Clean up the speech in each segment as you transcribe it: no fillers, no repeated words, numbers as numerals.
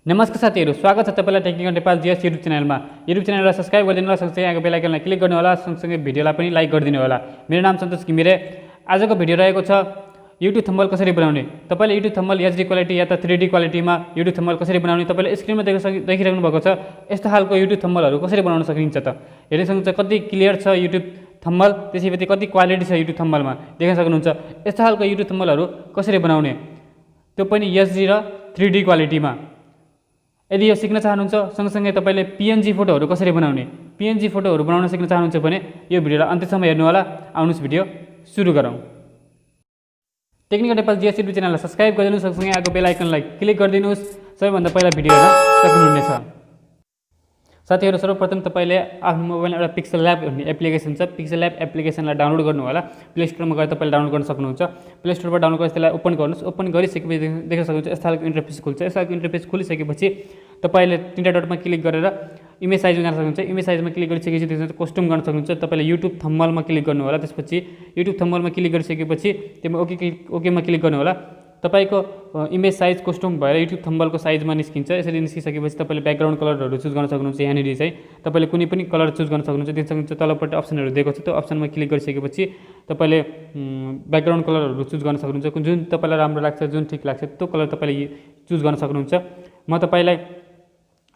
नमस्कार साथीहरु, स्वागत छ तपाईलाई टेक्निकल नेपाल जीएस युट्युब च्यानलमा। युट्युब च्यानललाई सब्स्क्राइब गरिदिनु होला, सँगसँगै यहाँको बेल आइकनलाई क्लिक गर्नु होला, सँगसँगै भिडियोलाई पनि लाइक गरिदिनु होला। मेरो नाम सन्तोष घिमिरे। आजको भिडियो रहेको छ युट्युब थम्बनेल कसरी बनाउने। तपाईले युट्युब थम्बनेल एचडी क्वालिटी या त 3D क्वालिटीमा युट्युब थम्बनेल कसरी बनाउने तपाईले स्क्रिनमा देखिराख्नु भएको छ। यस्तो खालको युट्युब थम्बनेलहरु कसरी बनाउन सकिन्छ त? हेर्न सक्नुहुन्छ कति क्लियर छ युट्युब थम्बनेल, त्यसैगरी कति क्वालिटी छ युट्युब थम्बनेलमा देख्न सक्नुहुन्छ। यस्तो खालको युट्युब थम्बनेलहरु कसरी बनाउने, त्यो पनि एचडी र 3D क्वालिटीमा। यदि यो सिक्न चाहनुहुन्छ, सँगसँगै तपाईले पीएनजी फोटोहरु कसरी बनाउने, पीएनजी फोटोहरु बनाउन सिक्न चाहनुहुन्छ भने यो भिडियोलाई अन्त्यसम्म हेर्नु होला। आउनुस् भिडियो सुरु गरौँ। टेक्निकल नेपाल जीएस युट्युब च्यानललाई सब्स्क्राइब गरिदिनुस्, सँगसँगै आएको बेल आइकनलाई क्लिक गरिदिनुस्। सबैभन्दा पहिला भिडियो हेर्न सक्नुहुनेछ। साथीहरु, सर्वप्रथम तपाईले आफ्नो मोबाइलमा एउटा पिक्सल ल्याब भन्ने एप्लिकेसन छ, पिक्सल ल्याब एप्लिकेसनलाई डाउनलोड गर्नु होला। प्ले स्टोरमा गएर तपाईले डाउनलोड गर्न सक्नुहुन्छ। प्ले स्टोरबाट डाउनलोड गरेर त्यसलाई ओपन गर्नुस्। ओपन गरिसकेपछि देख्न सक्नुहुन्छ यस्तो खालको इन्टरफेस खुल्छ। यस्तो खालको इन्टरफेस खुलिसकेपछि तपाईले तीनटा डटमा क्लिक गरेर इमेज साइजमा जान सक्नुहुन्छ। इमेज साइजमा क्लिक गरिसकेपछि त्यसमा कस्टम गर्न सक्नुहुन्छ। तपाईले युट्युब थम्बनेलमा क्लिक गर्नु होला। त्यसपछि युट्युब थम्बनेलमा क्लिक गरिसकेपछि त्यसमा ओकेमा क्लिक गर्नु होला। तपाईको इमेज साइज कस्टम भएर युट्युब थम्बनेलको साइजमा निस्किन्छ। यसरी निस्किसकेपछि तपाईले ब्याकग्राउन्ड कलरहरु चुज गर्न सक्नुहुन्छ। यहाँनेरि चाहिँ तपाईले कुनै पनि कलर चुज गर्न सक्नुहुन्छ। त्यसपछि तलपट्टि अप्सनहरु दिएको छ, त्यो अप्सनमा क्लिक गरिसकेपछि तपाईले ब्याकग्राउन्ड कलरहरु चुज गर्न सक्नुहुन्छ। जुन तपाईलाई राम्रो लाग्छ, जुन ठीक लाग्छ त्यो कलर तपाईले चुज गर्न सक्नुहुन्छ। म तपाईलाई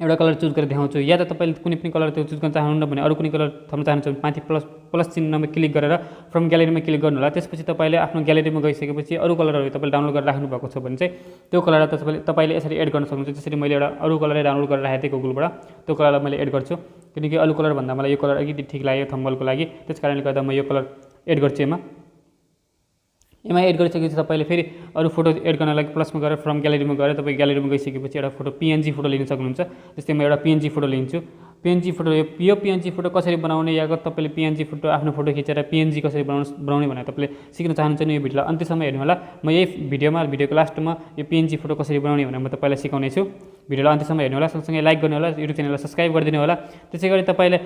एउटा कलर चुज गरेर देखाउँछु। या त तपाईले कुनै पनि कलर त्यो चुज गर्न चाहनुहुन्न भने अरु कुनै कलर थप्न चाहनुहुन्छ भने माथि प्लस चिन्हमा क्लिक गरेर फ्रम ग्यालेरीमा क्लिक गर्नु होला। त्यसपछि तपाईले आफ्नो ग्यालेरीमा गइसकेपछि अरु कलरहरु तपाईले डाउनलोड गरेर राख्नु भएको छ भने चाहिँ त्यो कलरलाई तपाईले यसरी एड गर्न सक्नुहुन्छ। जसरी मैले एउटा अरु कलर डाउनलोड गरेर राखेको थिएँ गुगलबाट, त्यो कलरलाई मैले एड गर्छु किनकि अरु कलर भन्दा मलाई यो कलर अलिकति ठीक लाग्यो थम्बनेलको लागि। त्यसकारणले गर्दा म यो कलर एड गर्छु। एमा एड गरिसकेपछि तपाईले फेरि अरु फोटो एड गर्न लागि प्लसमा गएर फ्रम ग्यालेरीमा गएर तपाई ग्यालेरीमा गइसकेपछि एउटा फोटो पीएनजी फोटो लिन सक्नुहुन्छ। जस्तै म एउटा पीएनजी फोटो लिन्छु। पीएनजी फोटो यो पीएनजी फोटो कसरी बनाउने या तपाईले पीएनजी फोटो आफ्नो फोटो खिचेर पीएनजी कसरी बनाउने भनेर तपाईले सिक्न चाहनुहुन्छ भने यो भिडियोलाई अन्त्यसम्म हेर्नु होला। म यही भिडियोको लास्टमा यो पीएनजी फोटो कसरी बनाउने भनेर म तपाईलाई सिकाउने छु। भिडियोलाई अन्त्यसम्म हेर्नु होला, सँगसँगै लाइक गर्नु होला, युट्युब च्यानललाई सब्स्क्राइब गरिदिनु होला। त्यसैगरी तपाईले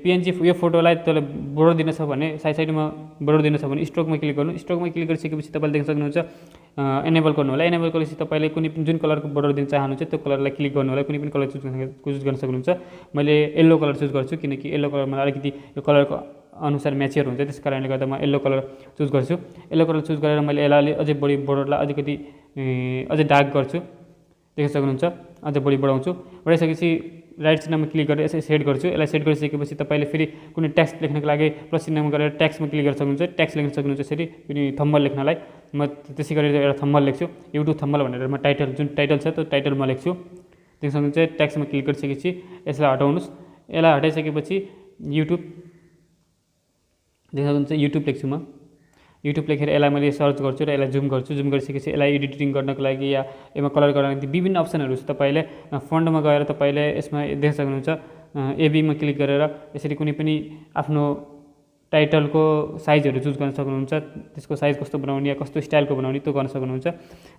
पीएनजी यो फोटोलाई तपाईले बोर्डर दिन छ भने साइडमा बोर्डर दिन छ भने स्ट्रोकमा क्लिक गर्नु। स्ट्रोकमा क्लिक गरिसकेपछि तपाईले देख्न सक्नुहुन्छ एनेबल गर्नु होला। एनेबल गरेपछि तपाईले कुनै पनि जुन कलरको बोर्डर दिन चाहनुहुन्छ त्यो कलरलाई क्लिक गर्नु होला। कुनै पनि कलर चुज गर्न सक्नुहुन्छ। मैले येलो कलर चुज गर्छु किनकि येलो कलरमा अलिकति यो कलरको अनुसार म्याचियर हुन्छ। त्यसकारणले गर्दा म येलो कलर चुज गर्छु। येलो कलर चुज गरेर मैले यसलाई अझै बढी बोर्डरलाई अलिकति अझै डार्क गर्छु। देख्न सक्नुहुन्छ अझै बढी बढाउँछु। बढाइसकेपछि राइट चिन्हमा क्लिक गरेर यसरी सेट गर्छु। यसलाई सेट गरिसकेपछि तपाईले फेरि कुनै टेक्स्ट लेख्नको लागि प्लस चिन्हमा गरेर टेक्स्टमा क्लिक गर्न सक्नुहुन्छ। टेक्स्ट लेख्न सक्नुहुन्छ यसरी कुनै थम्बनेल लेख्नलाई। म त्यसै गरी एउटा थम्बनेल लेख्छु, युट्युब थम्बनेल भनेर म जुन टाइटल छ त्यो टाइटल म लेख्छु। देख्न सक्नुहुन्छ टेक्स्टमा क्लिक गरिसकेपछि यसलाई हटाउनुस्। यसलाई हटाइसकेपछि युट्युब देख्न सक्नुहुन्छ युट्युब लेख्छु म। युट्युब लेखेर यसलाई मैले सर्च गर्छु र यसलाई जुम गर्छु। जुम गरिसकेपछि यसलाई एडिटिङ गर्नको लागि या यसमा कलर गर्नको लागि विभिन्न अप्सनहरु छ। तपाईले फन्टमा गएर तपाईले यसमा देख्न सक्नुहुन्छ एबीमा क्लिक गरेर यसरी कुनै पनि आफ्नो टाइटलको साइजहरु चुज गर्न सक्नुहुन्छ। त्यसको साइज कस्तो बनाउने या कस्तो स्टाइलको बनाउने त्यो गर्न सक्नुहुन्छ।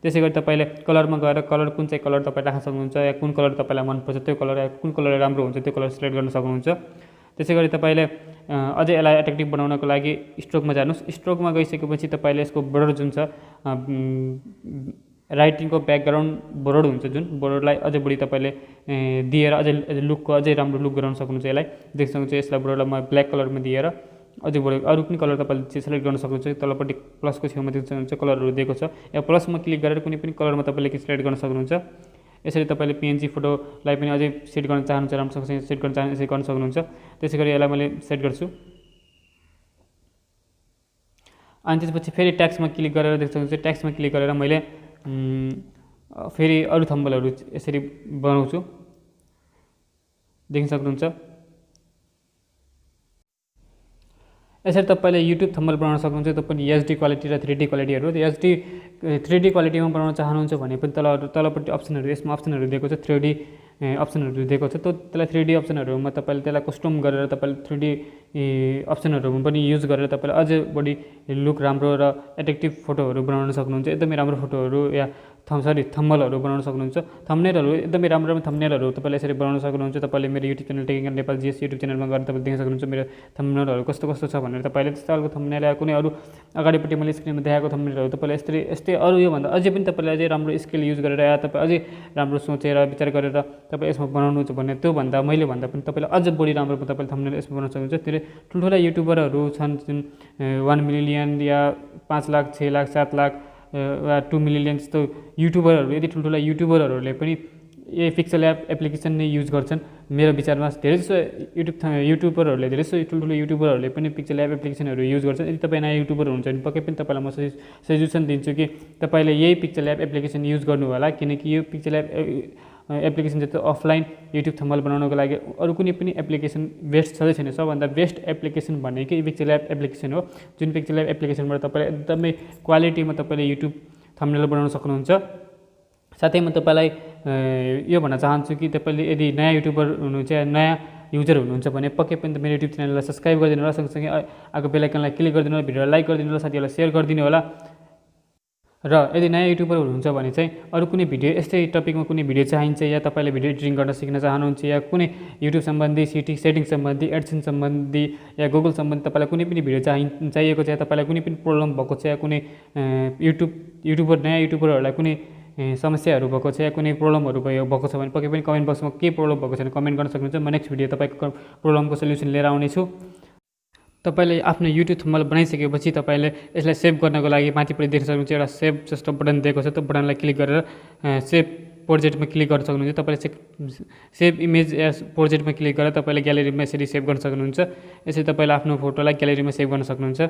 त्यसैगरी तपाईले कलरमा गएर कलर कुन चाहिँ कलर तपाईले राख्न सक्नुहुन्छ या कुन कलर तपाईलाई मन पर्छ त्यो कलर या कुन कलर राम्रो हुन्छ त्यो कलर सिलेक्ट गर्न सक्नुहुन्छ। त्यसैगरी तपाईले अझै यसलाई एट्र्याक्टिभ बनाउनको लागि स्ट्रोकमा जानुस्। स्ट्रोकमा गइसकेपछि तपाईले यसको बोर्डर जुन छ राइटिङको ब्याकग्राउन्ड बोर्डर हुन्छ, जुन बोर्डरलाई अझै बढी तपाईले दिएर अझै लुकको अझै राम्रो लुक गराउन सक्नुहुन्छ। यसलाई देख्न सक्नुहुन्छ यसलाई बोर्डरलाई म ब्ल्याक कलरमा दिएर अझै बढी अरु कुनै कलर तपाईले सिलेक्ट गर्न सक्नुहुन्छ। तलपट्टि प्लसको छेउमा देख्न सक्नुहुन्छ कलरहरु दिएको छ। या प्लसमा क्लिक गरेर कुनै पनि कलरमा तपाईले सिलेक्ट गर्न सक्नुहुन्छ। यसरी तपाईले पीएनजी फोटोलाई पनि अझै सेट गर्न चाहनुहुन्छ, राम्रोसँग सेट गर्न चाहनुहुन्छ यसरी गर्न सक्नुहुन्छ। त्यसैगरी यसलाई मैले सेट गर्छु। अनि त्यसपछि फेरि टेक्स्टमा क्लिक गरेर देख्न सक्नुहुन्छ टेक्स्टमा क्लिक गरेर मैले फेरि अरु थम्बनेलहरु यसरी बनाउँछु। देख्न सक्नुहुन्छ यसरी तपाईले युट्युब थम्बनेल बनाउन सक्नुहुन्छ। त्यो पनि एचडी क्वालिटी र 3D क्वालिटीहरु। एचडी 3D क्वालिटीमा बनाउन चाहनुहुन्छ भने पनि तलपट्टि अप्सनहरु यसमा अप्सनहरु दिएको छ। 3D अप्सनहरु दिएको छ। त्यसलाई 3D अप्सनहरुमा तपाईले त्यसलाई कस्टम गरेर तपाईले 3D अप्सनहरुमा पनि युज गरेर तपाईले अझै बढी लुक राम्रो र एट्र्याक्टिभ फोटोहरु बनाउन सक्नुहुन्छ। एकदमै राम्रो फोटोहरु या थम्बनेलहरू बनाउन सक्नुहुन्छ। थम्बनेलहरू एकदमै राम्रो राम्रो थम्बनेलहरू तपाईँले यसरी बनाउन सक्नुहुन्छ। तपाईँले मेरो YouTube channel taking Nepal GS YouTube च्यानलमा गएर तपाईँले देख्न सक्नुहुन्छ मेरो थम्बनेलहरू कस्तो कस्तो छ भनेर। तपाईँले त्यस्तो खालको थम्बनेल या कुनै अरू अगाडिपट्टि मैले स्क्रिनमा देखाएको थम्बनेलहरू तपाईँले यस्तै अरू योभन्दा अझै पनि तपाईँले अझै राम्रो स्किल युज गरेर या तपाईँ अझै राम्रो सोचेर विचार गरेर तपाईँ यसमा बनाउनुहुन्छ भने त्योभन्दा मैले भन्दा पनि तपाईँले अझ बढी राम्रो तपाईँले थम्बनेल यसमा बनाउन सक्नुहुन्छ। धेरै ठुल्ठुला युट्युबरहरू छन् जुन 1 मिलियन या 5 लाख 6 लाख 7 लाख वा 2 मिलियन जस्तो युट्युबरहरू, यदि ठुल्ठुला युट्युबरहरूले पनि यही पिक्सल एप एप्लिकेसन नै युज गर्छन्। मेरो विचारमा धेरै जस्तो युट्युबरहरूले धेरै जस्तो ठुल्ठुलो युट्युबरहरूले पनि पिक्सल एप एप्लिकेसनहरू युज गर्छन्। यदि तपाईँ नयाँ युट्युबर हुनुहुन्छ भने पक्कै पनि तपाईँलाई म सजेसन दिन्छु कि तपाईँले यही पिक्सल एप एप्लिकेसन युज गर्नु होला, किनकि यो पिक्सल एप एप्लिकेसन जस्तो अफलाइन युट्युब थम्बनेल बनाउनको लागि अरू कुनै पनि एप्लिकेसन बेस्ट छँदै छैन। सबभन्दा बेस्ट एप्लिकेसन भनेकै पिक्सल एप एप्लिकेसन हो, जुन पिक्सल एप एप्लिकेसनबाट तपाईँले एकदमै क्वालिटीमा तपाईँले युट्युब थम्बनेल बनाउन सक्नुहुन्छ। साथै म तपाईँलाई यो भन्न चाहन्छु कि तपाईँले यदि नयाँ युट्युबर हुनुहुन्छ या नयाँ युजर हुनुहुन्छ भने पक्कै पनि मेरो युट्युब च्यानललाई सब्सक्राइब गरिदिनु होला, सँगसँगै आएको बेल आइकनलाई क्लिक गरिदिनु होला, भिडियोलाई लाइक गरिदिनु होला, साथीहरूलाई सेयर गरिदिनु होला। र यदि नयाँ युट्युबर हुनुहुन्छ भने चाहिँ अरू कुनै भिडियो यस्तै टपिकमा कुनै भिडियो चाहिन्छ या तपाईँले भिडियो एडिटिङ गर्न सिक्न चाहनुहुन्छ या कुनै युट्युब सम्बन्धी सेटिङ सम्बन्धी एडसेन्स सम्बन्धी या गुगल सम्बन्धी तपाईँलाई कुनै पनि भिडियो चाहिएको छ या तपाईँलाई कुनै पनि प्रब्लम भएको छ या कुनै नयाँ युट्युबरहरूलाई कुनै समस्याहरू भएको छ या कुनै प्रब्लमहरू भएको छ भने पक्कै पनि कमेन्ट बक्समा के प्रब्लम भएको छ भने कमेन्ट गर्न सक्नुहुन्छ। म नेक्स्ट भिडियो तपाईँको प्रब्लमको सल्युसन लिएर आउनेछु। तपाईँले आफ्नो युट्युब थम्बनेल बनाइसकेपछि तपाईँले यसलाई सेभ गर्नको लागि माथिपट्टि देख्न सक्नुहुन्छ एउटा सेभ जस्तो बटन दिएको छ, त्यो बटनलाई क्लिक गरेर सेभ प्रोजेक्टमा क्लिक गर्न सक्नुहुन्छ। तपाईँले सेभ इमेज या प्रोजेक्टमा क्लिक गरेर तपाईँले ग्यालेरीमा यसरी सेभ गर्न सक्नुहुन्छ। यसरी तपाईँले आफ्नो फोटोलाई ग्यालेरीमा सेभ गर्न सक्नुहुन्छ।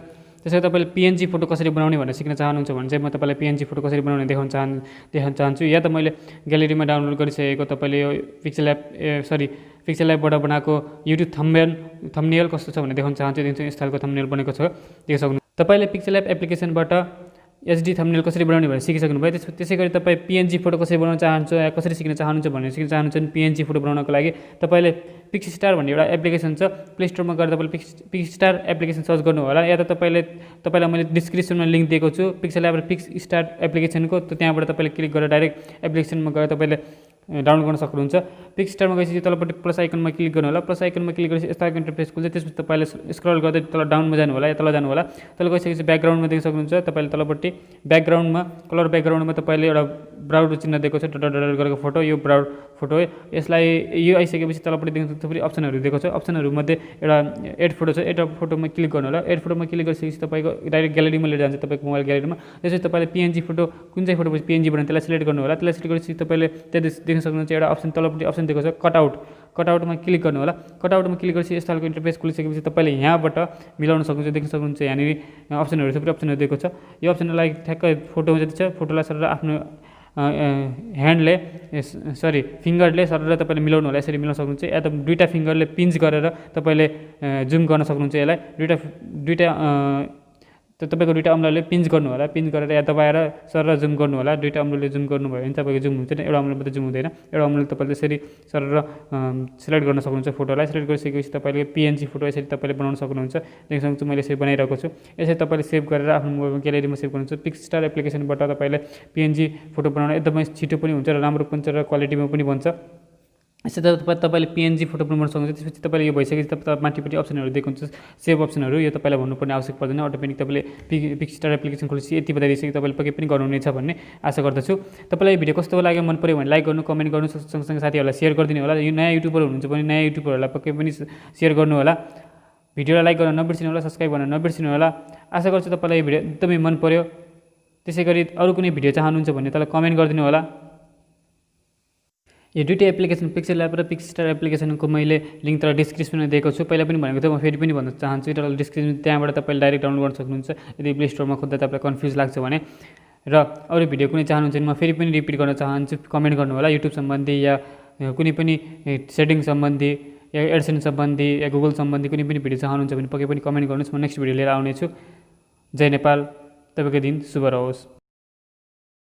त्यसरी तपाईँले पिएनजी फोटो कसरी बनाउने भनेर सिक्न चाहनुहुन्छ भने चाहिँ म तपाईँलाई पिएनजी फोटो कसरी बनाउने देखाउन चाहन्छु। या त मैले ग्यालेरीमा डाउनलोड गरिसकेको तपाईँले यो पिक्सल एपबाट बनाएको युट्युब थम्बनेल कस्तो छ भनेर देखाउन चाहन्छु। यस खालको थम्बनेल बनेको छ देख्न सक्नु। तपाईँले पिक्सल एप एप्लिकेसनबाट एचडी थम्बनेल कसरी बनाउने भनेर सिकिसक्नु भयो। त्यसै गरी तपाईँ पिएनजी फोटो कसरी बनाउन चाहन्छ या कसरी सिक्न चाहनुहुन्छ भनेर सिक्न चाहनुहुन्छ भने पिएनजी फोटो बनाउनको लागि तपाईँले पिक्सस्टार भन्ने एउटा एप्लिकेसन छ, प्ले स्टोरमा गएर तपाईँले पिक्सस्टार एप्लिकेसन सर्च गर्नु होला। या त तपाईँलाई मैले डिस्क्रिप्सनमा लिङ्क दिएको छु पिक्सल एप र पिक्सस्टार एप्लिकेसनको, त्यहाँबाट तपाईँले क्लिक गरेर डाइरेक्ट एप्लिकेसनमा गएर तपाईँले डाउनलोड गर्न सक्नुहुन्छ। पिक्सस्टारमा गएपछि तलपट्टि प्लस आइकनमा क्लिक गर्नु होला। प्लस आइकनमा क्लिक गरेपछि यस्तो इन्टरफेस खुल्छ। त्यसपछि तपाईँले स्क्रल गर्दै तल डाउनमा जानु होला या तल जानु होला। तल गइसकेपछि ब्याकग्राउन्डमा देख्न सक्नुहुन्छ। तपाईँले तलपट्टि कलर ब्याकग्राउन्डमा तपाईँले एउटा ब्राउड चिन्ह दिएको छ, डट गरेको फोटो, यो ब्राउड फोटो हो। यसलाई यो आइसकेपछि तलपट्टि देख्न सक्नुहुन्छ फेरि अप्सनहरू दिएको छ। अप्सनहरूमध्ये एउटा एड फोटो छ, एड फोटोमा क्लिक गर्नु होला। एड फोटोमा क्लिक गरिसकेपछि तपाईँको डाइरेक्ट ग्यालेरीमा लिएर जान्छ, तपाईँको मोबाइल ग्यालेरीमा। त्यसपछि तपाईँले पिएनजी फोटो कुन चाहिँ फोटो पिएनजी बनाउने त्यसलाई सिलेक्ट गर्नु होला। त्यसलाई सिलेक्ट गरेपछि तपाईँले त्यहाँ देख्न सक्नुहुन्छ एउटा अप्सन तलपट्टि अप्सन दिएको छ कटआउटमा क्लिक गर्नु होला। कटआउटमा क्लिक गरेपछि यस्तो खालको इन्टरफेस खुलिसकेपछि तपाईँले यहाँबाट मिलाउन सक्नुहुन्छ। देख्न सक्नुहुन्छ यहाँनिर अप्सनहरू थुप्रै अप्सनहरू दिएको छ। यो अप्सनलाई ठ्याक्कै फोटोमा जति छ फोटोलाई सर आफ्नो फिङ्गरले सर तपाईँले मिलाउनु होला। यसरी मिलाउन सक्नुहुन्छ या त दुईवटा फिङ्गरले पिन्च गरेर तपाईँले जुम गर्न सक्नुहुन्छ। यसलाई दुईवटा तपाईँको दुईवटा अम्लाले पिन्च गर्नु होला। पिन्च गरेर या दबाएर सर जुम गर्नु होला। दुईवटा अम्लाले जुम गर्नुभयो भने तपाईँको जुम हुन्छ, एउटा अम्लाले मात्रै जुम हुँदैन। एउटा अम्लाले तपाईँले त्यसरी सर सिलेक्ट गर्न सक्नुहुन्छ फोटोलाई। सिलेक्ट गरिसकेपछि तपाईँले पिएनजी फोटो यसरी तपाईँले बनाउन सक्नुहुन्छ। देख्न सक्नुहुन्छ मैले यसरी बनाइरहेको छु। यसरी तपाईँले सेभ गरेर आफ्नो मोबाइलमा ग्यालेरीमा सेभ गर्नुहुन्छ। पिक्सस्टार एप्लिकेसनबाट तपाईँले पिएनजी फोटो बनाउन एकदमै छिटो पनि हुन्छ र राम्रो पनि छ र क्वालिटीमा पनि बन्छ। यसरी तपाईँले पिएनजी फोटो पनि बनाउन सक्नुहुन्छ। त्यसपछि तपाईँले यो भइसकेपछि तपाईँ माथिपट्टि अप्सनहरू दिएको हुन्छ, सेभ अप्सनहरू। यो तपाईँलाई भन्नुपर्ने आवश्यक पर्दैन, अटोमेटिक तपाईँले पिक्सस्टार एप्लिकेसन खोलेपछि यति बताइदिइसकेपछि तपाईँले पक्कै पनि गर्नुहुनेछ भन्ने आशा गर्दछु। तपाईँलाई भिडियो कस्तो लाग्यो, मन पऱ्यो भने लाइक गर्नु, कमेन्ट गर्नु, सँगसँगै साथीहरूलाई सेयर गरिदिनु होला। यो नयाँ युट्युबर हुनुहुन्छ भने नयाँ युट्युबरहरूलाई पक्कै पनि सेयर गर्नु होला। भिडियोलाई लाइक गर्न नबिर्सिनु होला, सब्सक्राइब गर्न नबिर्सिनु होला। आशा गर्छु तपाईँलाई यो भिडियो एकदमै मन पऱ्यो। त्यसै गरी अरू कुनै भिडियो चाहनुहुन्छ भने त्यसलाई कमेन्ट गरिदिनु होला। यो दुईवटा एप्लिकेसन पिक्सल एप र पिक्सस्टार एप्लिकेसनको मैले लिङ्क तल डिस्क्रिप्सनमा दिएको छु। पहिला पनि भनेको थिएँ, म फेरि पनि भन्न चाहन्छु तल डिस्क्रिप्सन, त्यहाँबाट तपाईँले डाइरेक्ट डाउनलोड गर्न सक्नुहुन्छ यदि प्ले स्टोरमा खोज्दा तपाईँलाई कन्फ्युज लाग्छ भने। र अरू भिडियो कुनै चाहनुहुन्छ भने म फेरि पनि रिपिट गर्न चाहन्छु, कमेन्ट गर्नु होला। युट्युब सम्बन्धी या कुनै पनि सेटिङ सम्बन्धी या एडसेन्स सम्बन्धी या गुगल सम्बन्धी कुनै पनि भिडियो चाहनुहुन्छ भने पक्कै पनि कमेन्ट गर्नुहोस्। म नेक्स्ट भिडियो लिएर आउनेछु। जय नेपाल, तपाईँको दिन शुभ रहोस्।